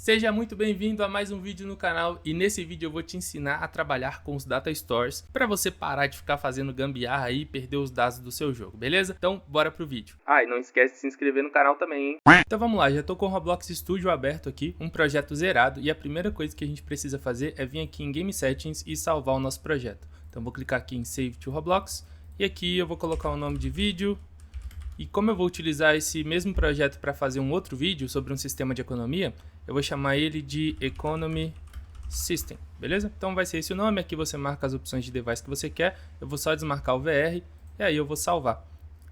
Seja muito bem-vindo a mais um vídeo no canal e nesse vídeo eu vou te ensinar a trabalhar com os data stores para você parar de ficar fazendo gambiarra aí e perder os dados do seu jogo, beleza? Então bora pro vídeo. E não esquece de se inscrever no canal também, hein? Então vamos lá, já tô com o Roblox Studio aberto aqui, um projeto zerado, e a primeira coisa que a gente precisa fazer é vir aqui em Game Settings e salvar o nosso projeto. Então vou clicar aqui em Save to Roblox e aqui eu vou colocar o nome de vídeo. E como eu vou utilizar esse mesmo projeto para fazer um outro vídeo sobre um sistema de economia, eu vou chamar ele de Economy System, beleza? Então vai ser esse o nome, aqui você marca as opções de device que você quer, eu vou só desmarcar o VR e aí eu vou salvar.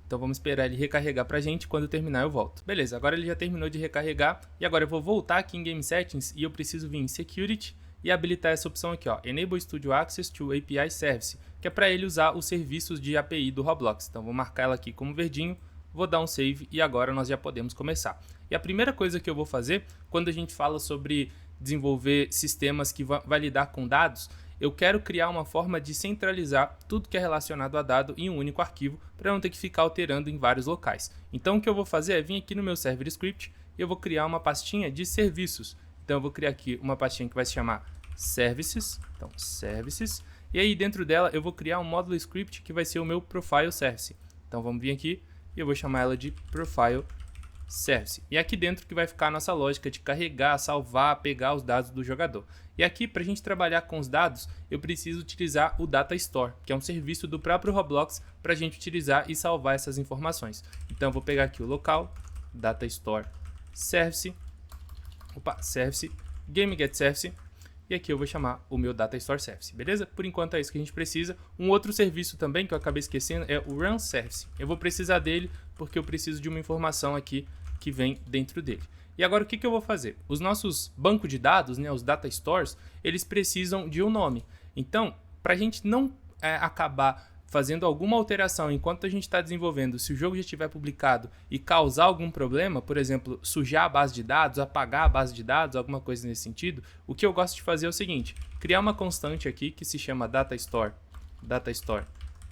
Então vamos esperar ele recarregar pra gente, quando terminar eu volto. Beleza, agora ele já terminou de recarregar e agora eu vou voltar aqui em Game Settings e eu preciso vir em Security e habilitar essa opção aqui, ó, Enable Studio Access to API Service, que é para ele usar os serviços de API do Roblox. Então vou marcar ela aqui como verdinho. Vou dar um save e agora nós já podemos começar. E a primeira coisa que eu vou fazer, quando a gente fala sobre desenvolver sistemas que vai lidar com dados, eu quero criar uma forma de centralizar tudo que é relacionado a dado em um único arquivo, para não ter que ficar alterando em vários locais. Então o que eu vou fazer é vir aqui no meu server script e eu vou criar uma pastinha de serviços. Então eu vou criar aqui uma pastinha que vai se chamar Services, então Services, e aí dentro dela eu vou criar um módulo script que vai ser o meu Profile Service. Então vamos vir aqui e eu vou chamar ela de Profile Service. E aqui dentro que vai ficar a nossa lógica de carregar, salvar, pegar os dados do jogador. E aqui, para a gente trabalhar com os dados, eu preciso utilizar o Data Store, que é um serviço do próprio Roblox para a gente utilizar e salvar essas informações. Então eu vou pegar aqui o local, Data Store Service, Service, GameGetService, e aqui eu vou chamar o meu Data Store Service, beleza? Por enquanto é isso que a gente precisa. Um outro serviço também que eu acabei esquecendo é o Run Service. Eu vou precisar dele porque eu preciso de uma informação aqui que vem dentro dele. E agora o que eu vou fazer? Os nossos bancos de dados, né, os Data Stores, eles precisam de um nome. Então, para a gente não acabar fazendo alguma alteração enquanto a gente está desenvolvendo, se o jogo já estiver publicado e causar algum problema, por exemplo, sujar a base de dados, apagar a base de dados, alguma coisa nesse sentido, o que eu gosto de fazer é o seguinte, criar uma constante aqui que se chama Data Store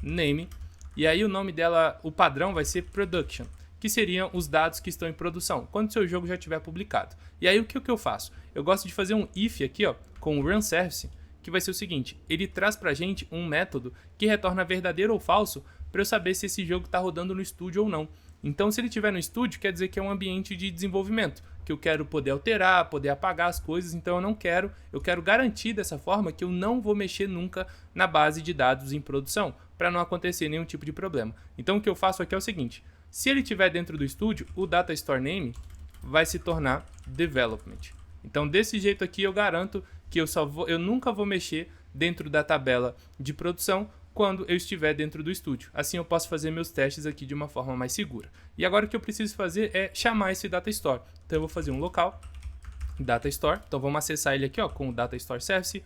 Name, e aí o nome dela, o padrão vai ser Production, que seriam os dados que estão em produção, quando o seu jogo já estiver publicado. E aí o que eu faço? Eu gosto de fazer um if aqui, ó, com o Run Service, que vai ser o seguinte, ele traz pra gente um método que retorna verdadeiro ou falso para eu saber se esse jogo está rodando no estúdio ou não. Então se ele estiver no estúdio, quer dizer que é um ambiente de desenvolvimento, que eu quero poder alterar, poder apagar as coisas, então eu quero garantir dessa forma que eu não vou mexer nunca na base de dados em produção, para não acontecer nenhum tipo de problema. Então o que eu faço aqui é o seguinte, se ele estiver dentro do estúdio, o Data Store Name vai se tornar Development. Então desse jeito aqui eu garanto que eu nunca vou mexer dentro da tabela de produção quando eu estiver dentro do estúdio. Assim eu posso fazer meus testes aqui de uma forma mais segura. E agora o que eu preciso fazer é chamar esse Data Store. Então eu vou fazer um local, Data Store. Então vamos acessar ele aqui, ó, com o Data Store Service,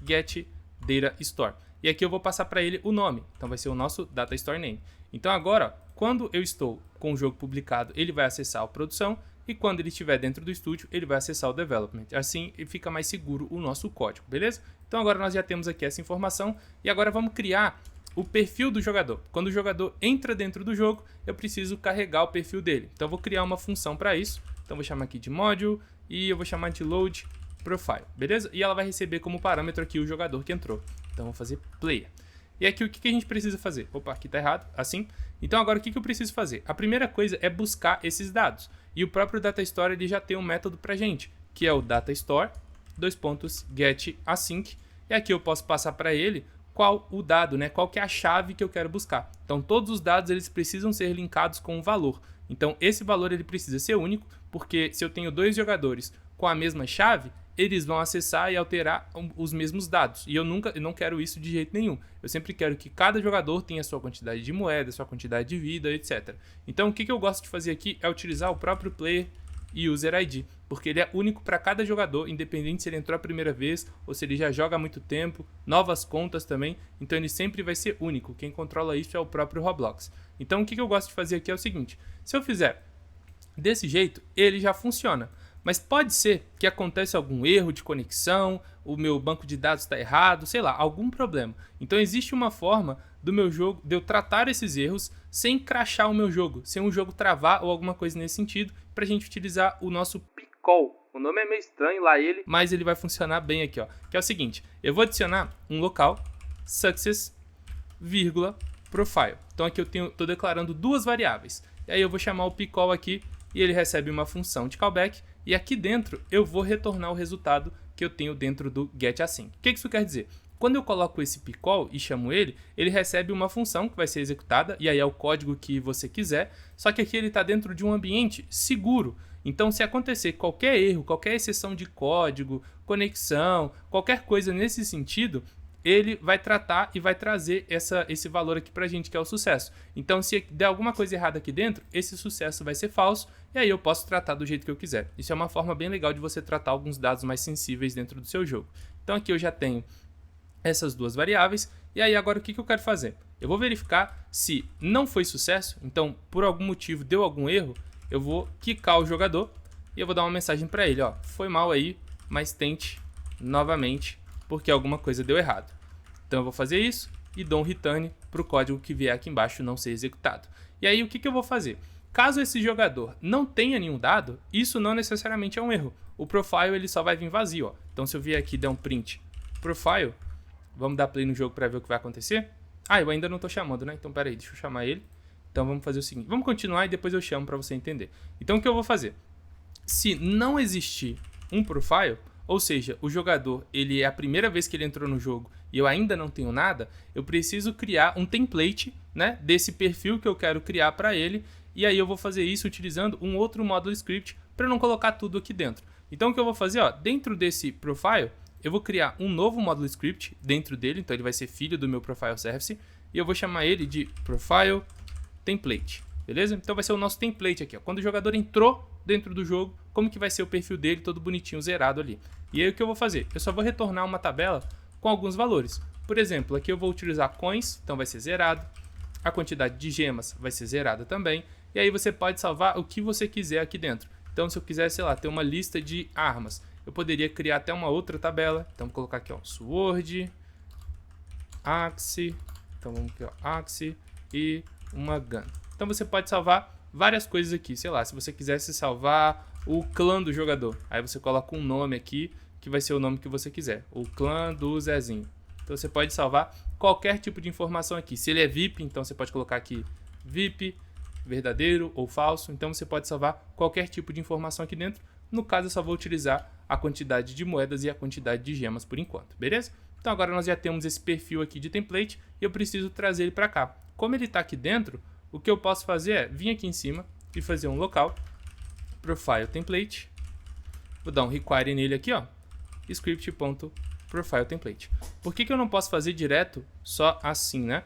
get Data Store. E aqui eu vou passar para ele o nome. Então vai ser o nosso Data Store Name. Então agora, quando eu estou com o jogo publicado, ele vai acessar a produção. E quando ele estiver dentro do estúdio, ele vai acessar o Development. Assim fica mais seguro o nosso código, beleza? Então agora nós já temos aqui essa informação e agora vamos criar o perfil do jogador. Quando o jogador entra dentro do jogo, eu preciso carregar o perfil dele. Então eu vou criar uma função para isso. Então eu vou chamar aqui de Module e eu vou chamar de Load Profile, beleza? E ela vai receber como parâmetro aqui o jogador que entrou. Então eu vou fazer Player. E aqui o que a gente precisa fazer? Opa, aqui tá errado, assim. Então agora o que eu preciso fazer? A primeira coisa é buscar esses dados. E o próprio Data Store ele já tem um método pra gente, que é o Data Store, getAsync. E aqui eu posso passar para ele qual o dado, né? Qual que é a chave que eu quero buscar. Então todos os dados eles precisam ser linkados com um valor. Então esse valor ele precisa ser único, porque se eu tenho dois jogadores com a mesma chave, eles vão acessar e alterar os mesmos dados. E eu não quero isso de jeito nenhum. Eu sempre quero que cada jogador tenha a sua quantidade de moeda, sua quantidade de vida, etc. Então o que eu gosto de fazer aqui é utilizar o próprio Player e User ID, porque ele é único para cada jogador, independente se ele entrou a primeira vez ou se ele já joga há muito tempo, novas contas também, então ele sempre vai ser único. Quem controla isso é o próprio Roblox. Então o que eu gosto de fazer aqui é o seguinte, se eu fizer desse jeito, ele já funciona. Mas pode ser que aconteça algum erro de conexão, o meu banco de dados está errado, sei lá, algum problema. Então existe uma forma do meu jogo, de eu tratar esses erros sem crashar o meu jogo, sem o jogo travar ou alguma coisa nesse sentido, para a gente utilizar o nosso Pickle, O nome é meio estranho lá ele, mas ele vai funcionar bem aqui, ó. Que é o seguinte, eu vou adicionar um local, success, vírgula, profile. Então aqui eu tô declarando duas variáveis. E aí eu vou chamar o pcall aqui e ele recebe uma função de callback. E aqui dentro eu vou retornar o resultado que eu tenho dentro do getAsync. O que isso quer dizer? Quando eu coloco esse pcall e chamo ele recebe uma função que vai ser executada, e aí é o código que você quiser, só que aqui ele está dentro de um ambiente seguro. Então, se acontecer qualquer erro, qualquer exceção de código, conexão, qualquer coisa nesse sentido, ele vai tratar e vai trazer esse valor aqui pra gente, que é o sucesso. Então, se der alguma coisa errada aqui dentro, esse sucesso vai ser falso, e aí eu posso tratar do jeito que eu quiser. Isso é uma forma bem legal de você tratar alguns dados mais sensíveis dentro do seu jogo. Então, aqui eu já tenho essas duas variáveis, e aí agora o que eu quero fazer? Eu vou verificar se não foi sucesso, então por algum motivo deu algum erro, eu vou quicar o jogador e eu vou dar uma mensagem para ele, ó, foi mal aí, mas tente novamente, porque alguma coisa deu errado. Então eu vou fazer isso e dou um return para o código que vier aqui embaixo não ser executado. E aí o que eu vou fazer? Caso esse jogador não tenha nenhum dado, isso não necessariamente é um erro. O profile ele só vai vir vazio, ó. Então se eu vier aqui e der um print profile, vamos dar play no jogo para ver o que vai acontecer. Ah, eu ainda não estou chamando, né? Então, peraí, deixa eu chamar ele. Então, vamos fazer o seguinte. Vamos continuar e depois eu chamo para você entender. Então, o que eu vou fazer? Se não existir um profile, ou seja, o jogador, ele é a primeira vez que ele entrou no jogo e eu ainda não tenho nada, eu preciso criar um template, né, desse perfil que eu quero criar para ele. E aí eu vou fazer isso utilizando um outro módulo script para não colocar tudo aqui dentro. Então, o que eu vou fazer? Ó, dentro desse profile, eu vou criar um novo módulo script dentro dele, então ele vai ser filho do meu profile service, e eu vou chamar ele de profile template, beleza? Então vai ser o nosso template aqui, ó. Quando o jogador entrou dentro do jogo, como que vai ser o perfil dele todo bonitinho, zerado ali. E aí o que eu vou fazer? Eu só vou retornar uma tabela com alguns valores. Por exemplo, aqui eu vou utilizar coins, então vai ser zerado, a quantidade de gemas vai ser zerada também, e aí você pode salvar o que você quiser aqui dentro. Então se eu quiser, sei lá, ter uma lista de armas, eu poderia criar até uma outra tabela. Então, vou colocar aqui, ó, Sword, Axe, então vamos aqui, ó, Axe e uma Gun. Então, você pode salvar várias coisas aqui. Sei lá, se você quisesse salvar o clã do jogador, aí você coloca um nome aqui, que vai ser o nome que você quiser. O clã do Zezinho. Então, você pode salvar qualquer tipo de informação aqui. Se ele é VIP, então você pode colocar aqui VIP, verdadeiro ou falso. Então, você pode salvar qualquer tipo de informação aqui dentro. No caso, eu só vou utilizar a quantidade de moedas e a quantidade de gemas por enquanto, beleza? Então agora nós já temos esse perfil aqui de template e eu preciso trazer ele para cá. Como ele está aqui dentro, o que eu posso fazer é vir aqui em cima e fazer um local, profile template, vou dar um require nele aqui, ó, script.profile template. Por que eu não posso fazer direto só assim, né?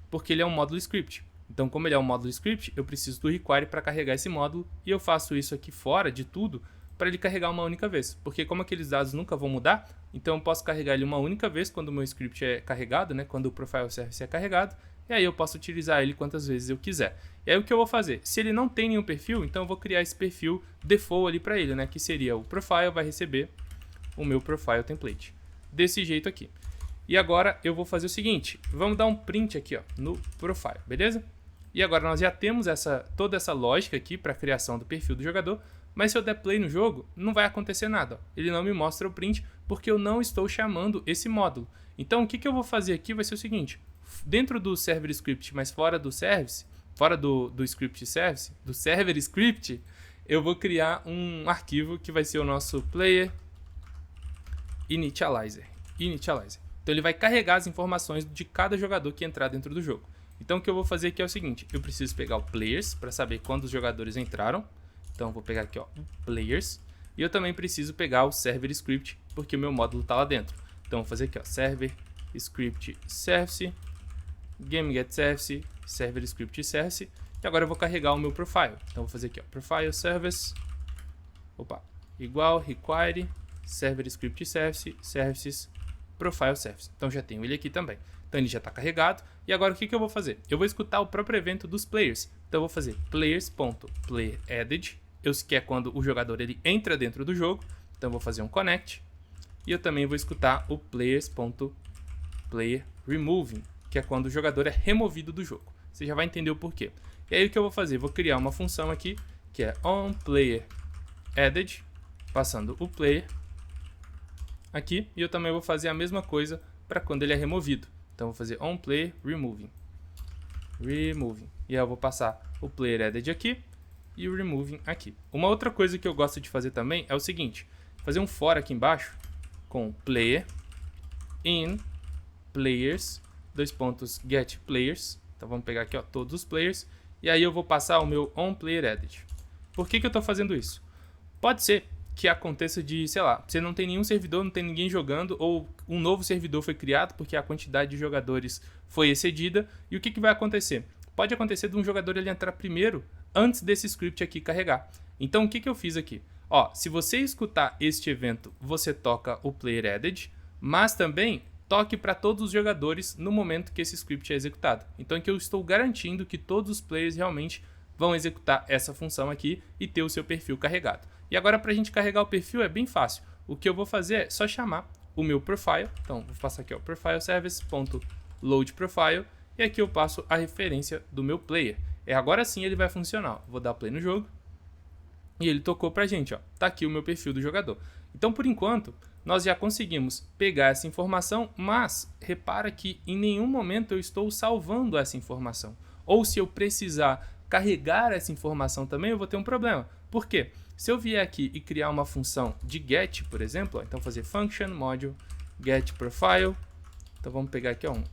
Porque ele é um módulo script. Então, como ele é um módulo script, eu preciso do require para carregar esse módulo e eu faço isso aqui fora de tudo para ele carregar uma única vez. Porque como aqueles dados nunca vão mudar, então eu posso carregar ele uma única vez quando o meu script é carregado, né? Quando o profile service é carregado, e aí eu posso utilizar ele quantas vezes eu quiser. E aí o que eu vou fazer? Se ele não tem nenhum perfil, então eu vou criar esse perfil default ali para ele, né? Que seria o profile vai receber o meu profile template. Desse jeito aqui. E agora eu vou fazer o seguinte, vamos dar um print aqui, ó, no profile, beleza? E agora nós já temos toda essa lógica aqui para a criação do perfil do jogador, mas se eu der play no jogo, não vai acontecer nada. Ó. Ele não me mostra o print porque eu não estou chamando esse módulo. Então o que eu vou fazer aqui vai ser o seguinte, dentro do server script, mas fora do service, fora do script service, do server script, eu vou criar um arquivo que vai ser o nosso player initializer. Então ele vai carregar as informações de cada jogador que entrar dentro do jogo. Então o que eu vou fazer aqui é o seguinte, eu preciso pegar o players para saber quando os jogadores entraram. Então eu vou pegar aqui, ó, players, e eu também preciso pegar o server script, porque o meu módulo está lá dentro. Então eu vou fazer aqui, ó, server script service, gameGetService, server script service, e agora eu vou carregar o meu profile. Então eu vou fazer aqui, ó, profile service, igual require server script service, services profile service. Então já tenho ele aqui também. Então ele já está carregado. E agora o que eu vou fazer? Eu vou escutar o próprio evento dos players. Então eu vou fazer players.playerAdded, que é quando o jogador ele entra dentro do jogo. Então eu vou fazer um connect. E eu também vou escutar o players.playerRemoving, que é quando o jogador é removido do jogo. Você já vai entender o porquê. E aí o que eu vou fazer? Vou criar uma função aqui, que é onPlayerAdded, passando o player aqui, e eu também vou fazer a mesma coisa para quando ele é removido. Então vou fazer onPlayer removing. E aí eu vou passar o player added aqui e o removing aqui. Uma outra coisa que eu gosto de fazer também é o seguinte: fazer um for aqui embaixo com player in players get players. Então vamos pegar aqui, ó, todos os players, e aí eu vou passar o meu onPlayerAdded. Por que eu estou fazendo isso? Pode ser que aconteça de, sei lá, você não tem nenhum servidor, não tem ninguém jogando, ou um novo servidor foi criado porque a quantidade de jogadores foi excedida, e o que vai acontecer? Pode acontecer de um jogador ele entrar primeiro antes desse script aqui carregar. Então o que eu fiz aqui? Ó, se você escutar este evento, você toca o PlayerAdded, mas também toque para todos os jogadores no momento que esse script é executado. Então aqui eu estou garantindo que todos os players realmente vão executar essa função aqui e ter o seu perfil carregado. E agora, para a gente carregar o perfil é bem fácil. O que eu vou fazer é só chamar o meu profile. Então vou passar aqui, ó, profile service.loadProfile, e aqui eu passo a referência do meu player. E agora sim ele vai funcionar. Vou dar play no jogo e ele tocou pra gente, ó. Tá aqui o meu perfil do jogador. Então, por enquanto, nós já conseguimos pegar essa informação, mas repara que em nenhum momento eu estou salvando essa informação. Ou se eu precisar carregar essa informação também, eu vou ter um problema. Por quê? Se eu vier aqui e criar uma função de get, por exemplo, ó, então fazer function module get profile. Então vamos pegar aqui, ó, um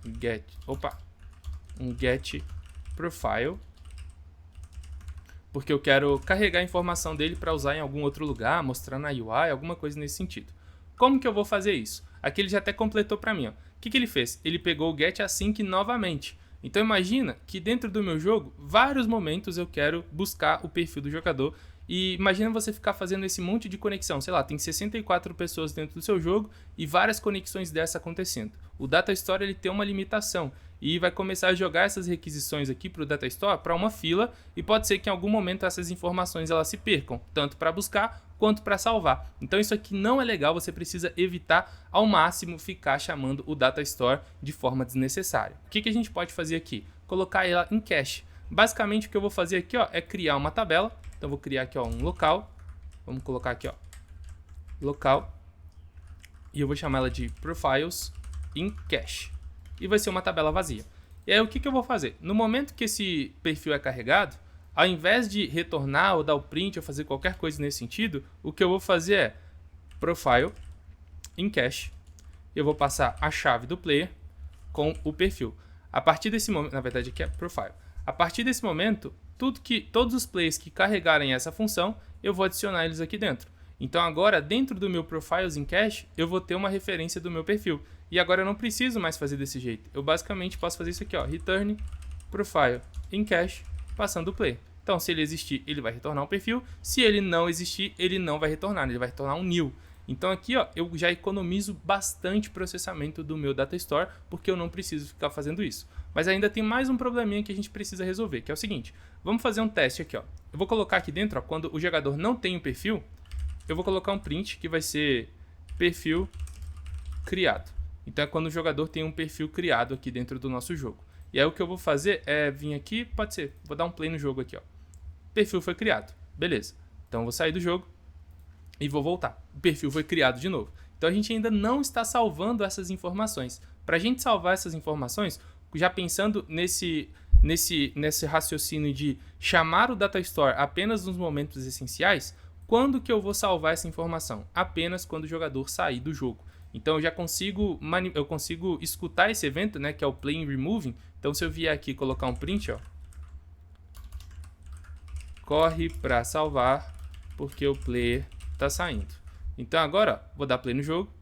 get profile, porque eu quero carregar a informação dele para usar em algum outro lugar, mostrar na UI, alguma coisa nesse sentido. Como que eu vou fazer isso? Aqui ele já até completou para mim. O que ele fez? Ele pegou o getAsync novamente. Então imagina que dentro do meu jogo, vários momentos eu quero buscar o perfil do jogador. E imagina você ficar fazendo esse monte de conexão. Sei lá, tem 64 pessoas dentro do seu jogo e várias conexões dessa acontecendo. O Data Store ele tem uma limitação e vai começar a jogar essas requisições aqui para o Data Store para uma fila, e pode ser que em algum momento essas informações elas se percam, tanto para buscar quanto para salvar. Então isso aqui não é legal, você precisa evitar ao máximo ficar chamando o Data Store de forma desnecessária. O que a gente pode fazer aqui? Colocar ela em cache. Basicamente o que eu vou fazer aqui, ó, é criar uma tabela. Então eu vou criar aqui, ó, um local. Vamos colocar aqui, ó, local, e eu vou chamar ela de profiles in cache. E vai ser uma tabela vazia. E aí o que eu vou fazer? No momento que esse perfil é carregado, ao invés de retornar ou dar o print ou fazer qualquer coisa nesse sentido, o que eu vou fazer é profile in cache. Eu vou passar a chave do player com o perfil. A partir desse momento, na verdade aqui é profile. A partir desse momento, todos os players que carregarem essa função, eu vou adicionar eles aqui dentro. Então agora, dentro do meu profiles in cache, eu vou ter uma referência do meu perfil. E agora eu não preciso mais fazer desse jeito. Eu basicamente posso fazer isso aqui, ó, return profile in cache, passando o play. Então, se ele existir, ele vai retornar um perfil. Se ele não existir, ele não vai retornar, ele vai retornar um new. Então aqui, ó, eu já economizo bastante processamento do meu Data Store, porque eu não preciso ficar fazendo isso. Mas ainda tem mais um probleminha que a gente precisa resolver, que é o seguinte. Vamos fazer um teste aqui, ó. Eu vou colocar aqui dentro, ó, quando o jogador não tem um perfil, eu vou colocar um print que vai ser perfil criado. Então é quando o jogador tem um perfil criado aqui dentro do nosso jogo. E aí o que eu vou fazer é vir aqui, pode ser, vou dar um play no jogo aqui, ó. Perfil foi criado, beleza. Então eu vou sair do jogo e vou voltar. O perfil foi criado de novo. Então a gente ainda não está salvando essas informações. Para a gente salvar essas informações, já pensando nesse raciocínio de chamar o Data Store apenas nos momentos essenciais, quando que eu vou salvar essa informação? Apenas quando o jogador sair do jogo. Então eu já consigo escutar esse evento, né, que é o playing removing. Então se eu vier aqui e colocar um print, ó, corre para salvar porque o player tá saindo. Então agora, ó, vou dar play no jogo,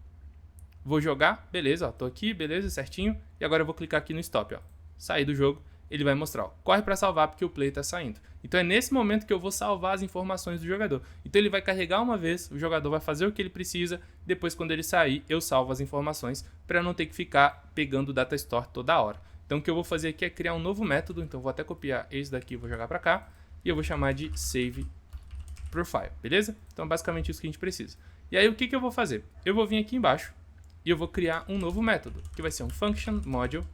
vou jogar, beleza, ó, tô aqui, beleza, certinho, e agora eu vou clicar aqui no stop, ó, sair do jogo, ele vai mostrar, ó, corre para salvar porque o player tá saindo. Então é nesse momento que eu vou salvar as informações do jogador. Então ele vai carregar uma vez, o jogador vai fazer o que ele precisa, depois quando ele sair, eu salvo as informações para não ter que ficar pegando o Data Store toda hora. Então o que eu vou fazer aqui é criar um novo método, então vou até copiar esse daqui e vou jogar para cá, e eu vou chamar de save profile, beleza? Então é basicamente isso que a gente precisa. E aí o que eu vou fazer? Eu vou vir aqui embaixo e eu vou criar um novo método, que vai ser um function module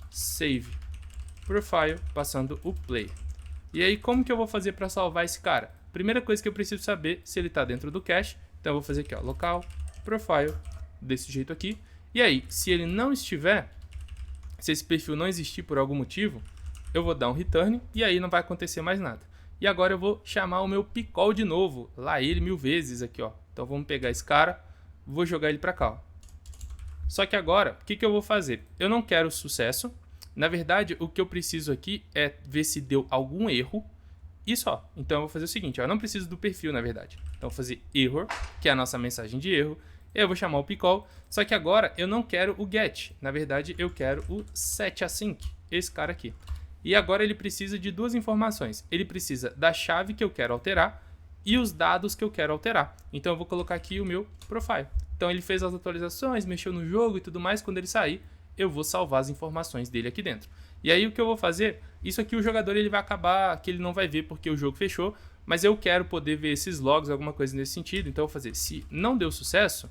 save profile, passando o play. E aí como que eu vou fazer para salvar esse cara? Primeira coisa que eu preciso saber se ele está dentro do cache, Então eu vou fazer aqui, ó, local profile, desse jeito aqui. E aí, se ele não estiver, se esse perfil não existir por algum motivo, eu vou dar um return e aí não vai acontecer mais nada. E agora eu vou chamar o meu Picol de novo, lá ele 1000 vezes aqui, ó. Então vamos pegar esse cara, vou jogar ele pra cá, ó. Só que agora, o que eu vou fazer? Eu não quero sucesso. Na verdade, o que eu preciso aqui é ver se deu algum erro e só. Então eu vou fazer o seguinte, ó, eu não preciso do perfil, na verdade. Então eu vou fazer error, que é a nossa mensagem de erro. Eu vou chamar o Picol, só que agora eu não quero o get. Na verdade, eu quero o setAsync, esse cara aqui. E agora ele precisa de duas informações. Ele precisa da chave que eu quero alterar e os dados que eu quero alterar. Então eu vou colocar aqui o meu profile. Então ele fez as atualizações, mexeu no jogo e tudo mais. Quando ele sair, eu vou salvar as informações dele aqui dentro. E aí o que eu vou fazer? Isso aqui o jogador ele vai acabar que ele não vai ver porque o jogo fechou. Mas eu quero poder ver esses logs, alguma coisa nesse sentido. Então eu vou fazer, se não deu sucesso,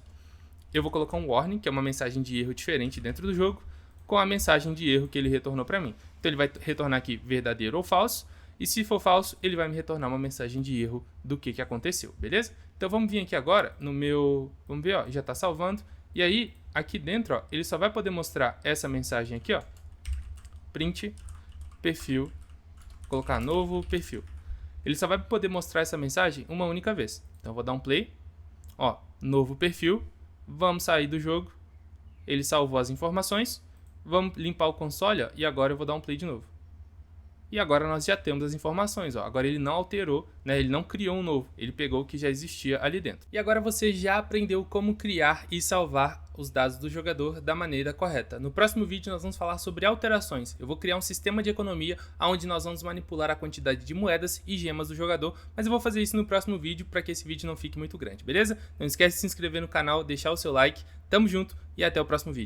eu vou colocar um warning, que é uma mensagem de erro diferente dentro do jogo, com a mensagem de erro que ele retornou para mim. Então ele vai retornar aqui verdadeiro ou falso, e se for falso, ele vai me retornar uma mensagem de erro do que aconteceu, beleza? Então vamos vir aqui agora no meu, vamos ver, ó, já está salvando, e aí aqui dentro, ó, ele só vai poder mostrar essa mensagem aqui, ó, print perfil, colocar novo perfil. Ele só vai poder mostrar essa mensagem uma única vez. Então eu vou dar um play, ó, novo perfil, vamos sair do jogo, ele salvou as informações. Vamos limpar o console, ó, e agora eu vou dar um play de novo. E agora nós já temos as informações, ó. Agora ele não alterou, né? Ele não criou um novo, ele pegou o que já existia ali dentro. E agora você já aprendeu como criar e salvar os dados do jogador da maneira correta. No próximo vídeo nós vamos falar sobre alterações. Eu vou criar um sistema de economia onde nós vamos manipular a quantidade de moedas e gemas do jogador, mas eu vou fazer isso no próximo vídeo para que esse vídeo não fique muito grande, beleza? Não esquece de se inscrever no canal, deixar o seu like. Tamo junto e até o próximo vídeo.